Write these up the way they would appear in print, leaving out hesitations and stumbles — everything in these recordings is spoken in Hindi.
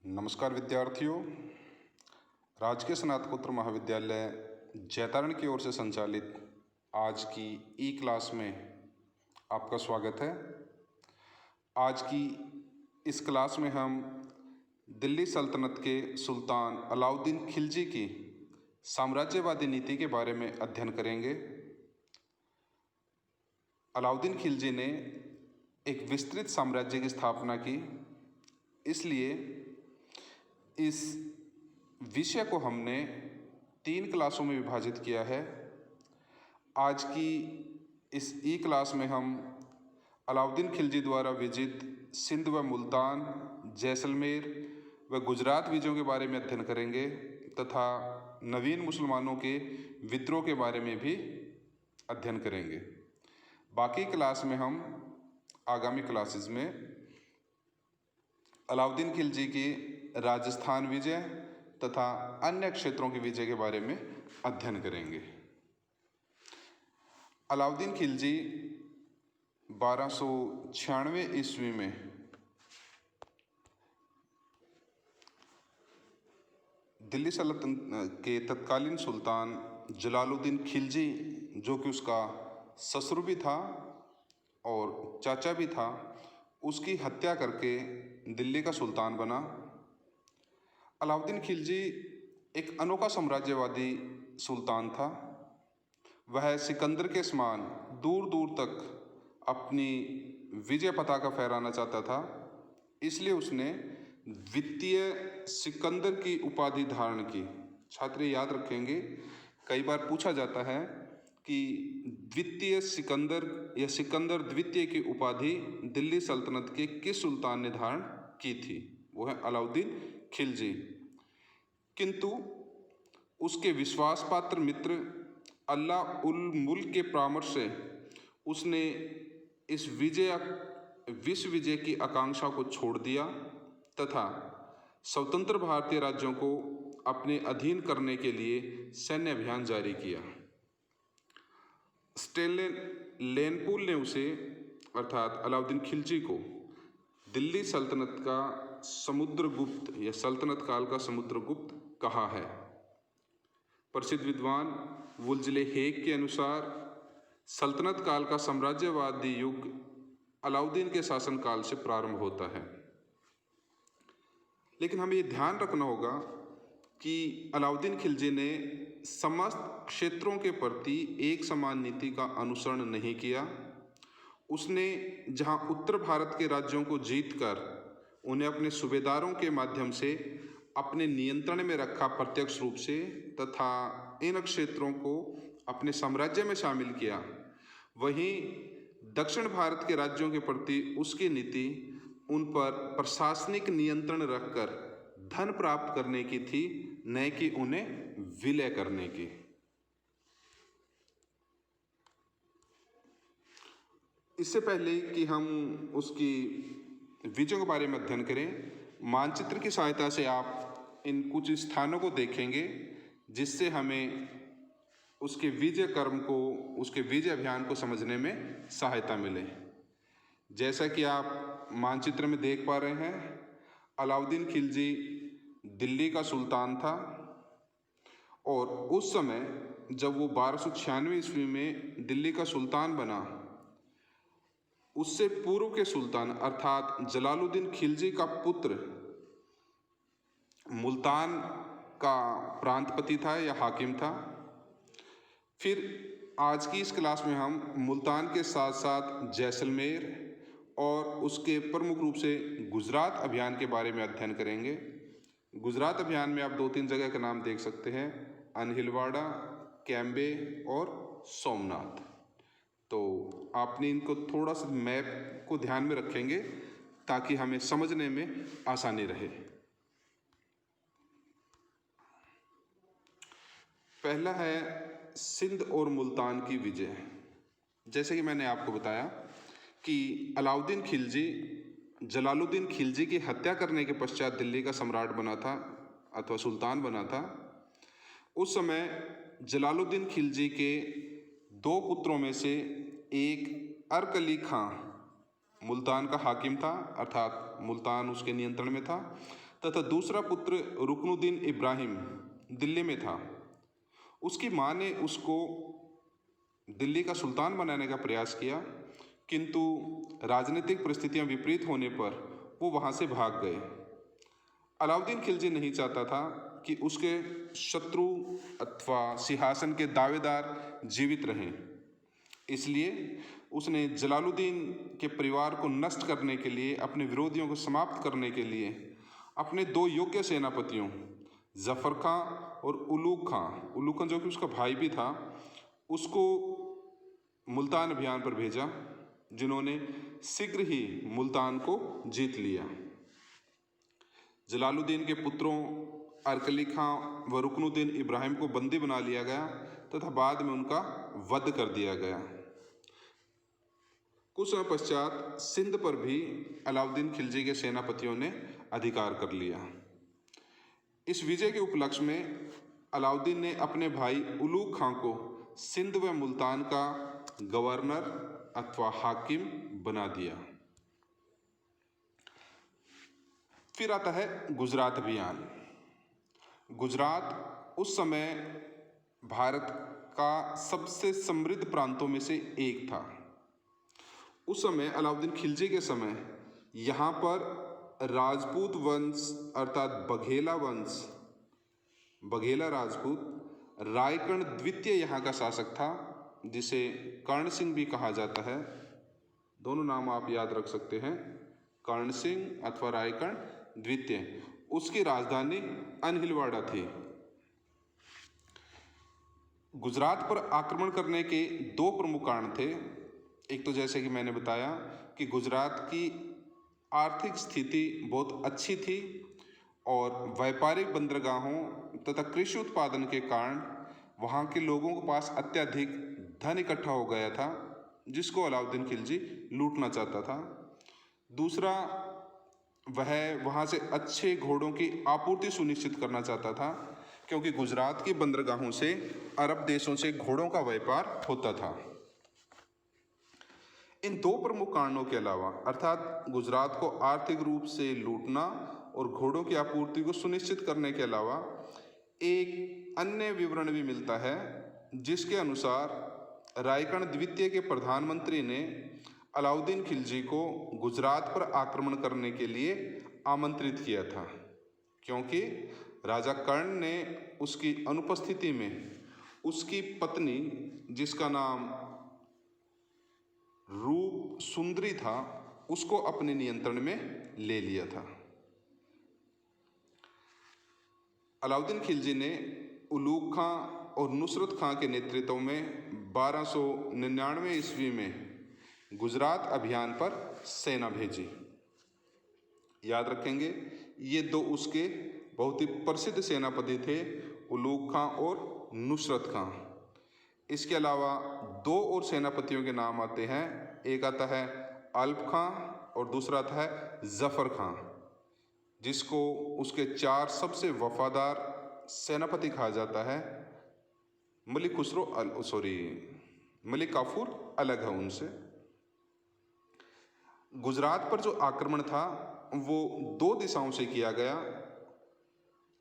नमस्कार विद्यार्थियों। राजकीय स्नातकोत्तर महाविद्यालय जैतारण की ओर से संचालित आज की ई क्लास में आपका स्वागत है। आज की इस क्लास में हम दिल्ली सल्तनत के सुल्तान अलाउद्दीन खिलजी की साम्राज्यवादी नीति के बारे में अध्ययन करेंगे। अलाउद्दीन खिलजी ने एक विस्तृत साम्राज्य की स्थापना की, इसलिए इस विषय को हमने 3 क्लासों में विभाजित किया है। आज की इस ई क्लास में हम अलाउद्दीन खिलजी द्वारा विजित सिंध व मुल्तान, जैसलमेर व गुजरात विजयों के बारे में अध्ययन करेंगे तथा नवीन मुसलमानों के विद्रोह के बारे में भी अध्ययन करेंगे। बाकी क्लास में हम आगामी क्लासेस में अलाउद्दीन खिलजी की राजस्थान विजय तथा अन्य क्षेत्रों की विजय के बारे में अध्ययन करेंगे। अलाउद्दीन खिलजी 1296 ईस्वी में दिल्ली सल्तनत के तत्कालीन सुल्तान जलालुद्दीन खिलजी, जो कि उसका ससुर भी था और चाचा भी था, उसकी हत्या करके दिल्ली का सुल्तान बना। अलाउद्दीन खिलजी एक अनोखा साम्राज्यवादी सुल्तान था। वह सिकंदर के समान दूर दूर तक अपनी विजय पताका फहराना चाहता था, इसलिए उसने द्वितीय सिकंदर की उपाधि धारण की। छात्र याद रखेंगे, कई बार पूछा जाता है कि द्वितीय सिकंदर या सिकंदर द्वितीय की उपाधि दिल्ली सल्तनत के किस सुल्तान ने धारण की थी। वो है अलाउद्दीन खिलजी। किंतु उसके विश्वास पात्र मित्र अल्लाह उल मुल्क के परामर्श से उसने इस विश्व विजय की आकांक्षा को छोड़ दिया तथा स्वतंत्र भारतीय राज्यों को अपने अधीन करने के लिए सैन्य अभियान जारी किया। लेनपुल ने उसे अर्थात अलाउद्दीन खिलजी को दिल्ली सल्तनत का समुद्रगुप्त या सल्तनत काल का समुद्रगुप्त कहा है। प्रसिद्ध विद्वान वुल्जले हेग के अनुसार सल्तनत काल का साम्राज्यवादी युग अलाउद्दीन के शासनकाल से प्रारंभ होता है। लेकिन हमें ये ध्यान रखना होगा कि अलाउद्दीन खिलजी ने समस्त क्षेत्रों के प्रति एक समान नीति का अनुसरण नहीं किया। उसने जहां उत्तर भारत के राज्यों को जीतकर उन्हें अपने सूबेदारों के माध्यम से अपने नियंत्रण में रखा प्रत्यक्ष रूप से तथा इन क्षेत्रों को अपने साम्राज्य में शामिल किया, वहीं दक्षिण भारत के राज्यों के प्रति उसकी नीति उन पर प्रशासनिक नियंत्रण रखकर धन प्राप्त करने की थी, न कि उन्हें विलय करने की। इससे पहले कि हम उसकी विजयों के बारे में अध्ययन करें, मानचित्र की सहायता से आप इन कुछ स्थानों को देखेंगे जिससे हमें उसके विजय कर्म को, उसके विजय अभियान को समझने में सहायता मिले। जैसा कि आप मानचित्र में देख पा रहे हैं, अलाउद्दीन खिलजी दिल्ली का सुल्तान था और उस समय जब वो 1296 ईस्वी में दिल्ली का सुल्तान बना, उससे पूर्व के सुल्तान अर्थात जलालुद्दीन खिलजी का पुत्र मुल्तान का प्रांतपति था या हाकिम था। फिर आज की इस क्लास में हम मुल्तान के साथ साथ जैसलमेर और उसके प्रमुख रूप से गुजरात अभियान के बारे में अध्ययन करेंगे। गुजरात अभियान में आप 2-3 जगह का नाम देख सकते हैं, अनहिलवाड़ा, कैम्बे और सोमनाथ। तो आपने इनको थोड़ा सा मैप को ध्यान में रखेंगे ताकि हमें समझने में आसानी रहे। पहला है सिंध और मुल्तान की विजय। जैसे कि मैंने आपको बताया कि अलाउद्दीन खिलजी जलालुद्दीन खिलजी की हत्या करने के पश्चात दिल्ली का सम्राट बना था अथवा सुल्तान बना था। उस समय जलालुद्दीन खिलजी के 2 पुत्रों में से एक अर्क अली खां मुल्तान का हाकिम था, अर्थात मुल्तान उसके नियंत्रण में था, तथा दूसरा पुत्र रुकनुद्दीन इब्राहिम दिल्ली में था। उसकी माँ ने उसको दिल्ली का सुल्तान बनाने का प्रयास किया, किंतु राजनीतिक परिस्थितियां विपरीत होने पर वो वहाँ से भाग गए। अलाउद्दीन खिलजी नहीं चाहता था कि उसके शत्रु अथवा सिंहासन के दावेदार जीवित रहें, इसलिए उसने जलालुद्दीन के परिवार को नष्ट करने के लिए, अपने विरोधियों को समाप्त करने के लिए अपने दो योग्य सेनापतियों जफ़र खां और उलूग खां जो कि उसका भाई भी था, उसको मुल्तान अभियान पर भेजा, जिन्होंने शीघ्र ही मुल्तान को जीत लिया। जलालुद्दीन के पुत्रों अरकली खां व रुकनुद्दीन इब्राहिम को बंदी बना लिया गया तथा बाद में उनका वध कर दिया गया। कुछ समय पश्चात सिंध पर भी अलाउद्दीन खिलजी के सेनापतियों ने अधिकार कर लिया। इस विजय के उपलक्ष्य में अलाउद्दीन ने अपने भाई उलूग खां को सिंध व मुल्तान का गवर्नर अथवा हाकिम बना दिया। फिर आता है गुजरात अभियान। गुजरात उस समय भारत का सबसे समृद्ध प्रांतों में से एक था। उस समय अलाउद्दीन खिलजी के समय यहाँ पर राजपूत वंश अर्थात बघेला राजपूत रायकर्ण द्वितीय यहाँ का शासक था, जिसे कर्ण सिंह भी कहा जाता है। दोनों नाम आप याद रख सकते हैं, कर्ण सिंह अथवा रायकर्ण द्वितीय। उसकी राजधानी अनहिलवाड़ा थी। गुजरात पर आक्रमण करने के दो प्रमुख कारण थे। एक तो जैसे कि मैंने बताया कि गुजरात की आर्थिक स्थिति बहुत अच्छी थी और व्यापारिक बंदरगाहों तथा कृषि उत्पादन के कारण वहाँ के लोगों के पास अत्यधिक धन इकट्ठा हो गया था, जिसको अलाउद्दीन खिलजी लूटना चाहता था। दूसरा, वह वहाँ से अच्छे घोड़ों की आपूर्ति सुनिश्चित करना चाहता था, क्योंकि गुजरात की बंदरगाहों से अरब देशों से घोड़ों का व्यापार होता था। इन दो प्रमुख कारणों के अलावा, अर्थात गुजरात को आर्थिक रूप से लूटना और घोड़ों की आपूर्ति को सुनिश्चित करने के अलावा, एक अन्य विवरण भी मिलता है जिसके अनुसार रायकर्ण द्वितीय के प्रधानमंत्री ने अलाउद्दीन खिलजी को गुजरात पर आक्रमण करने के लिए आमंत्रित किया था, क्योंकि राजा कर्ण ने उसकी अनुपस्थिति में उसकी पत्नी, जिसका नाम रूप सुंदरी था, उसको अपने नियंत्रण में ले लिया था। अलाउद्दीन खिलजी ने उलूग खां और नुसरत खां के नेतृत्व में 1299 ईस्वी में गुजरात अभियान पर सेना भेजी। याद रखेंगे, ये दो उसके बहुत ही प्रसिद्ध सेनापति थे, उलूग खां और नुसरत खां। इसके अलावा दो और सेनापतियों के नाम आते हैं। एक आता है अल्प खां और दूसरा आता है जफ़र खां, जिसको उसके 4 सबसे वफादार सेनापति कहा जाता है। मलिक काफूर अलग है उनसे। गुजरात पर जो आक्रमण था वो 2 दिशाओं से किया गया।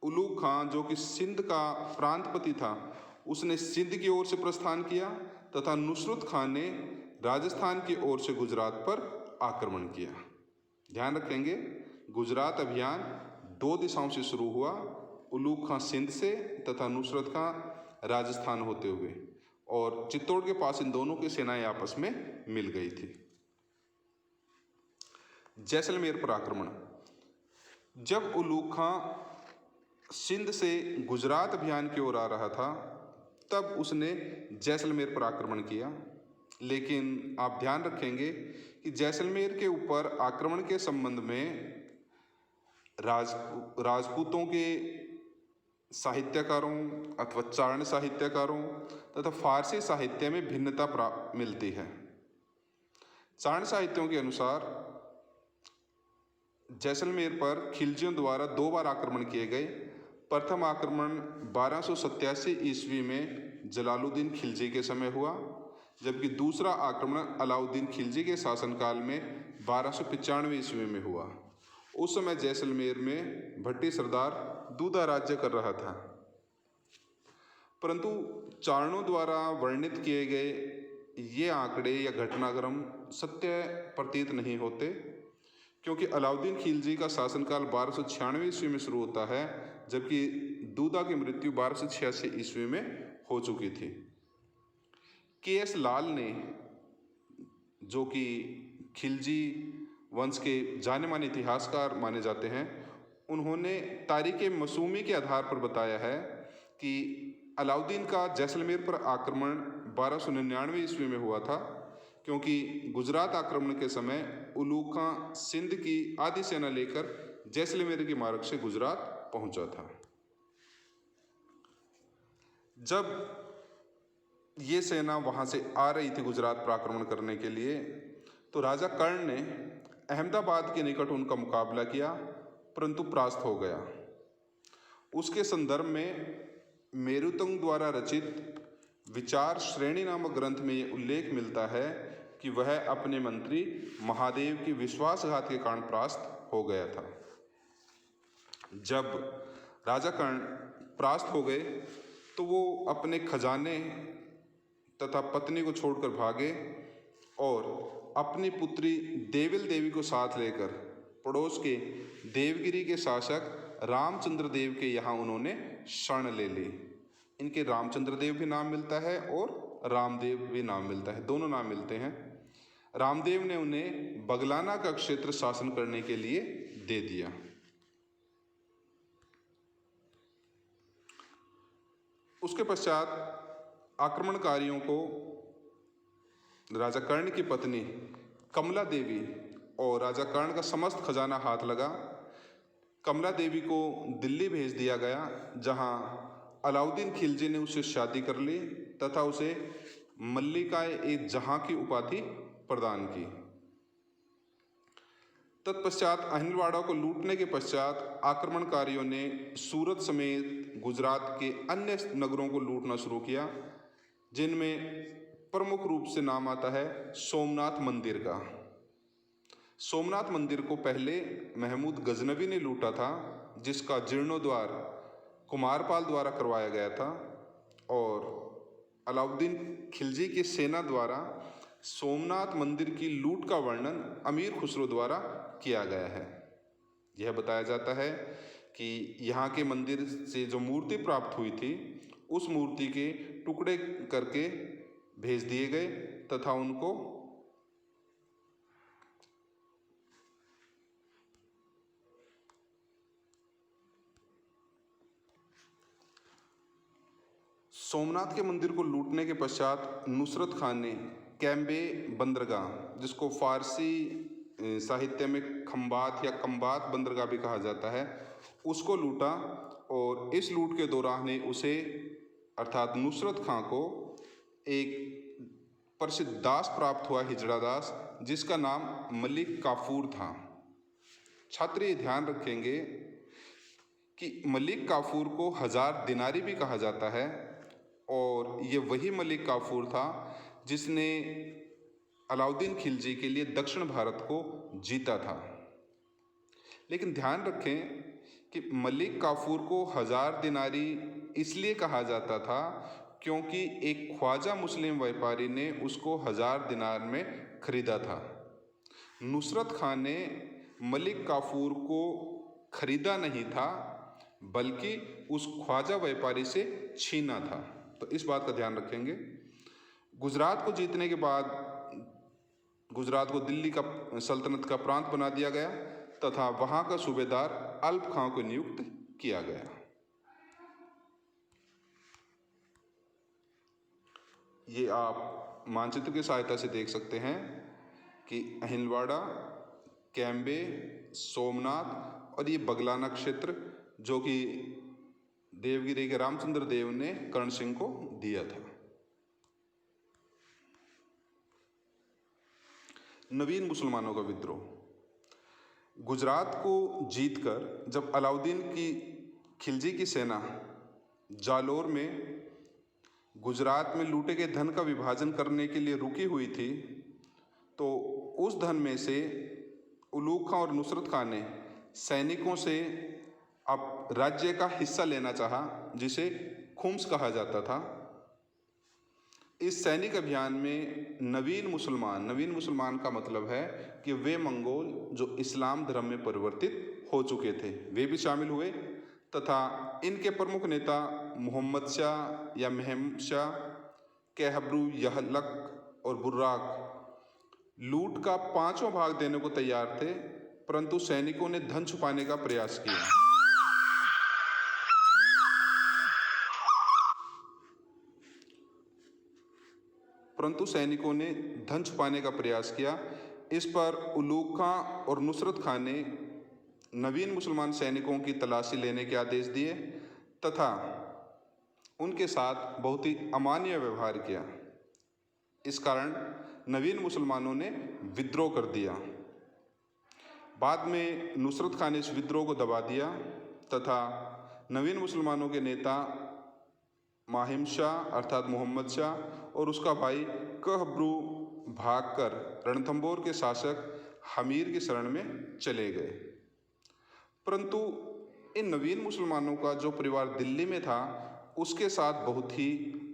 उलूग खां, जो कि सिंध का प्रांतपति था, उसने सिंध की ओर से प्रस्थान किया तथा नुसरत खां ने राजस्थान की ओर से गुजरात पर आक्रमण किया। ध्यान रखेंगे, गुजरात अभियान 2 दिशाओं से शुरू हुआ, उलूग खां सिंध से तथा नुसरत खां राजस्थान होते हुए, और चित्तौड़ के पास इन दोनों की सेनाएं आपस में मिल गई थी। जैसलमेर पर आक्रमण। जब उलूग खां सिंध से गुजरात अभियान की ओर आ रहा था, तब उसने जैसलमेर पर आक्रमण किया। लेकिन आप ध्यान रखेंगे कि जैसलमेर के ऊपर आक्रमण के संबंध में राजपूतों के साहित्यकारों अथवा चारण साहित्यकारों तथा फारसी साहित्य में भिन्नता मिलती है। चारण साहित्यों के अनुसार जैसलमेर पर खिलजियों द्वारा 2 बार आक्रमण किए गए। प्रथम आक्रमण 1287 ईस्वी में जलालुद्दीन खिलजी के समय हुआ, जबकि दूसरा आक्रमण अलाउद्दीन खिलजी के शासनकाल में 1295 ईस्वी में हुआ। उस समय जैसलमेर में भट्टी सरदार दूधा राज्य कर रहा था। परंतु चारणों द्वारा वर्णित किए गए ये आंकड़े या घटनाक्रम सत्य प्रतीत नहीं होते, क्योंकि अलाउद्दीन खिलजी का शासनकाल 1296 ईस्वी में शुरू होता है, जबकि दूधा की मृत्यु 1286 ईस्वी में हो चुकी थी। के.एस. लाल ने, जो कि खिलजी वंश के जाने माने इतिहासकार माने जाते हैं, उन्होंने तारीख़ मसूमी के आधार पर बताया है कि अलाउद्दीन का जैसलमेर पर आक्रमण 1299 ईस्वी में हुआ था, क्योंकि गुजरात आक्रमण के समय उलूग खां सिंध की आधी सेना लेकर जैसलमेर के मार्ग से गुजरात पहुंचा था। जब ये सेना वहाँ से आ रही थी गुजरात पर आक्रमण करने के लिए, तो राजा कर्ण ने अहमदाबाद के निकट उनका मुकाबला किया, परंतु परास्त हो गया। उसके संदर्भ में मेरुतंग द्वारा रचित विचार श्रेणी नामक ग्रंथ में ये उल्लेख मिलता है कि वह अपने मंत्री महादेव की विश्वासघात के कारण परास्त हो गया था। जब राजा कर्ण परास्त हो गए तो वो अपने खजाने तथा पत्नी को छोड़कर भागे और अपनी पुत्री देविल देवी को साथ लेकर पड़ोस के देवगिरी के शासक रामचंद्र देव के यहाँ उन्होंने शरण ले ली। इनके रामचंद्र देव भी नाम मिलता है और रामदेव भी नाम मिलता है, दोनों नाम मिलते हैं। रामदेव ने उन्हें बगलाना का क्षेत्र शासन करने के लिए दे दिया। उसके पश्चात आक्रमणकारियों को राजा कर्ण की पत्नी कमला देवी और राजा कर्ण का समस्त खजाना हाथ लगा। कमला देवी को दिल्ली भेज दिया गया, जहां अलाउद्दीन खिलजी ने उससे शादी कर ली तथा उसे मल्लिका-ए-जहां की उपाधि प्रदान की। तत्पश्चात अहिलवाड़ा को लूटने के पश्चात आक्रमणकारियों ने सूरत समेत गुजरात के अन्य नगरों को लूटना शुरू किया, जिनमें प्रमुख रूप से नाम आता है सोमनाथ मंदिर का। सोमनाथ मंदिर को पहले महमूद गजनवी ने लूटा था, जिसका जीर्णोद्धार कुमारपाल द्वारा करवाया गया था, और अलाउद्दीन खिलजी की सेना द्वारा सोमनाथ मंदिर की लूट का वर्णन अमीर खुसरो द्वारा किया गया है। यह बताया जाता है कि यहाँ के मंदिर से जो मूर्ति प्राप्त हुई थी, उस मूर्ति के टुकड़े करके भेज दिए गए तथा उनको सोमनाथ के मंदिर को लूटने के पश्चात नुसरत खान ने कैम्बे बंदरगाह, जिसको फारसी साहित्य में खम्बात या कम्बात बंदरगाह भी कहा जाता है, उसको लूटा। और इस लूट के दौरान ही उसे अर्थात नुसरत खां को एक प्रसिद्ध दास प्राप्त हुआ, हिजड़ा दास, जिसका नाम मलिक काफूर था। छात्र ये ध्यान रखेंगे कि मलिक काफूर को 1000 दिनारी भी कहा जाता है, और ये वही मलिक काफूर था जिसने अलाउद्दीन खिलजी के लिए दक्षिण भारत को जीता था। लेकिन ध्यान रखें कि मलिक काफूर को 1000 दिनारी इसलिए कहा जाता था क्योंकि एक ख्वाजा मुस्लिम व्यापारी ने उसको 1000 दिनार में खरीदा था। नुसरत खान ने मलिक काफूर को खरीदा नहीं था, बल्कि उस ख्वाजा व्यापारी से छीना था। तो इस बात का ध्यान रखेंगे। गुजरात को जीतने के बाद गुजरात को दिल्ली का सल्तनत का प्रांत बना दिया गया तथा वहाँ का सूबेदार अल्प खां को नियुक्त किया गया। ये आप मानचित्र की सहायता से देख सकते हैं कि अहिलवाड़ा, कैम्बे, सोमनाथ और ये बगलाना क्षेत्र, जो कि देवगिरी के रामचंद्र देव ने कर्ण सिंह को दिया था। नवीन मुसलमानों का विद्रोह। गुजरात को जीतकर जब अलाउद्दीन की खिलजी की सेना जालोर में गुजरात में लूटे गए धन का विभाजन करने के लिए रुकी हुई थी, तो उस धन में से उलूग खां और नुसरत खां ने सैनिकों से अब राज्य का हिस्सा लेना चाहा, जिसे खुम्स कहा जाता था। इस सैनिक अभियान में नवीन मुसलमान का मतलब है कि वे मंगोल जो इस्लाम धर्म में परिवर्तित हो चुके थे, वे भी शामिल हुए तथा इनके प्रमुख नेता मोहम्मद शाह या महमूद शाह, कहब्रू, यहलक और बुर्राक लूट का 5वां भाग देने को तैयार थे, परंतु सैनिकों ने धन छुपाने का प्रयास किया। इस पर उलूग खां और नुसरत खां ने नवीन मुसलमान सैनिकों की तलाशी लेने के आदेश दिए तथा उनके साथ बहुत ही अमानवीय व्यवहार किया। इस कारण नवीन मुसलमानों ने विद्रोह कर दिया। बाद में नुसरत खां ने इस विद्रोह को दबा दिया तथा नवीन मुसलमानों के नेता माहिम शाह अर्थात मोहम्मद शाह और उसका भाई कहब्रू भागकर रणथंबोर के शासक हमीर की शरण में चले गए। परंतु इन नवीन मुसलमानों का जो परिवार दिल्ली में था, उसके साथ बहुत ही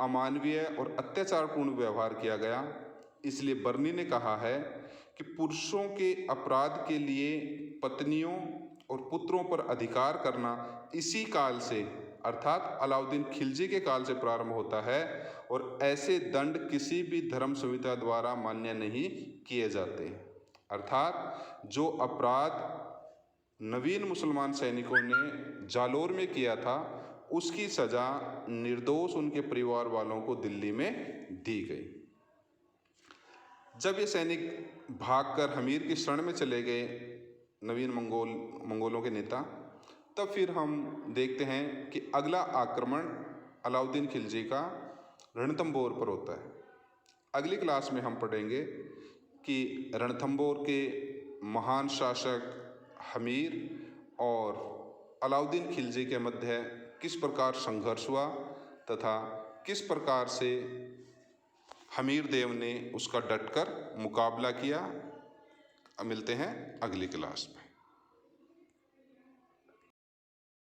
अमानवीय और अत्याचारपूर्ण व्यवहार किया गया। इसलिए बर्नी ने कहा है कि पुरुषों के अपराध के लिए पत्नियों और पुत्रों पर अधिकार करना इसी काल से अर्थात अलाउद्दीन खिलजी के काल से प्रारंभ होता है और ऐसे दंड किसी भी धर्म संहिता द्वारा मान्य नहीं किए जाते। अर्थात जो अपराध नवीन मुसलमान सैनिकों ने जालोर में किया था, उसकी सजा निर्दोष उनके परिवार वालों को दिल्ली में दी गई। जब ये सैनिक भागकर हमीर की शरण में चले गए नवीन मंगोलों के नेता, तब फिर हम देखते हैं कि अगला आक्रमण अलाउद्दीन खिलजी का रणथंबोर पर होता है। अगली क्लास में हम पढ़ेंगे कि रणथंबोर के महान शासक हमीर और अलाउद्दीन खिलजी के मध्य किस प्रकार संघर्ष हुआ तथा किस प्रकार से हमीर देव ने उसका डटकर मुकाबला किया। मिलते हैं अगली क्लास में।